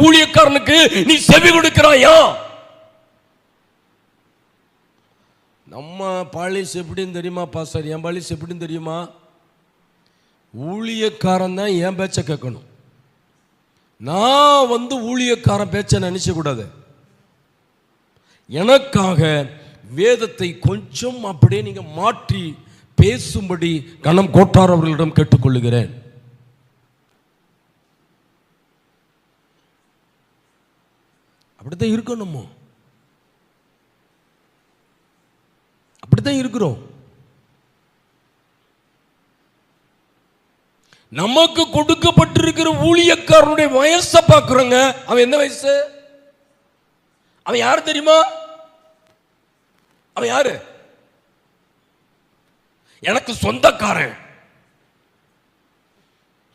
ஊழியக்காரனுக்கு நீ செவி கொடுக்கிறாயா? நம்ம பாலிஸ் எப்படின்னு தெரியுமா பாஸ்டர்? என் பாலிஸ் எப்படின்னு தெரியுமா? ஊழியக்காரன் தான் என் பேச்ச கேட்கணும். நான் ஊழியக்காரன் பேச்ச நினைச்ச கூடாது. எனக்காக வேதத்தை கொஞ்சம் அப்படியே நீங்க மாற்றி பேசும்படி கணம் கோட்டார் அவர்களிடம் கேட்டுக்கொள்ளுகிறேன். அப்படித்தான் இருக்கணும். அப்படித்தான் இருக்கிறோம். நமக்கு கொடுக்கப்பட்டிருக்கிற ஊழியக்காரனுடைய வயசை பார்க்கிறோங்க. அவன் என்ன வயசு? அவன் யாரு தெரியுமா? அவன் யாரு? எனக்கு சொந்தக்காரன்.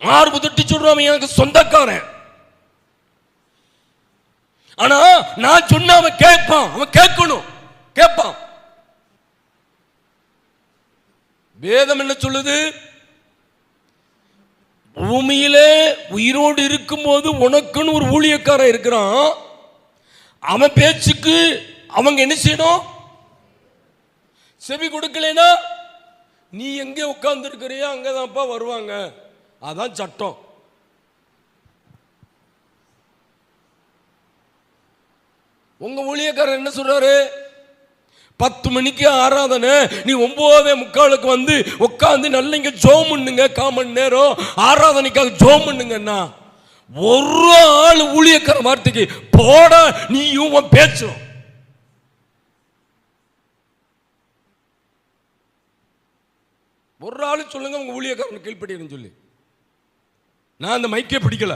மார்பு தட்டி சொல்றான், அவன் எனக்கு சொந்தக்காரன். ஆனா நான் சொன்ன அவன் கேட்பான். அவன் கேட்கணும், கேட்பான். வேதம் என்ன சொல்லுது? பூமியிலே உயிரோடு இருக்கும் போது உனக்குன்னு ஒரு ஊழியக்காரன் இருக்கிறான். அவன் பேச்சுக்கு அவங்க என்ன செய்யணும்? செவி கொடுக்கலைனா நீ எங்கே உட்கார்ந்து இருக்கிறியோ அங்கதான்ப்பா வருவாங்க. அதான் சட்டம். உங்க ஊழியக்காரர் என்ன சொல்றாரு? 10 மணிக்கு ஆராதனை, நீ 9:45 வந்து உட்காந்து நல்ல இங்க ஜோம் பண்ணுங்க. 1/4 மணி நேரம் ஆராதனைக்காக ஜோம் பண்ணுங்கன்னா ஒரு ஆள் ஊழியக்கார வார்த்தைக்கு போட நீயும் பேச்சும். ஒரு ஆள் சொல்லுங்க உங்க ஊழியக்காரன் கீழ்ப்படின்னு சொல்லி. நான் அந்த மைக்கே பிடிக்கல.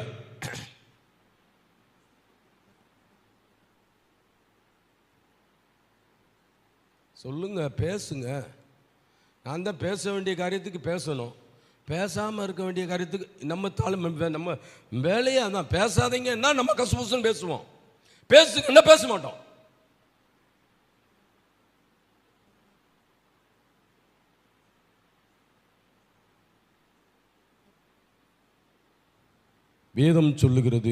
சொல்லுங்க, பேசுங்க. நான் தான் பேச வேண்டிய காரியத்துக்கு பேசணும். பேசாமல் இருக்க வேண்டிய காரியத்துக்கு நம்ம வேலையே அதான். பேசாதீங்கன்னா நம்ம கசுபுசுன்னு பேசுவோம். பேசுங்கன்னா பேச மாட்டோம். வேதம் சொல்லுகிறது,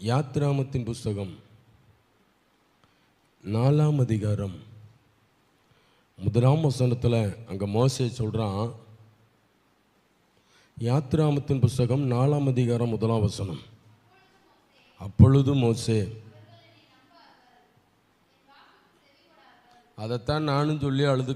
யாத்ராமத்தின் புஸ்தகம் 4ஆம் அதிகாரம் 1ஆம் வசனத்தில் அங்கே மோசே சொல்கிறான். யாத்ராமத்தின் புஸ்தகம் 4ஆம் அதிகாரம் 1ஆம் வசனம். அப்பொழுது மோசே, அதைத்தான் நானும் சொல்லி அழுது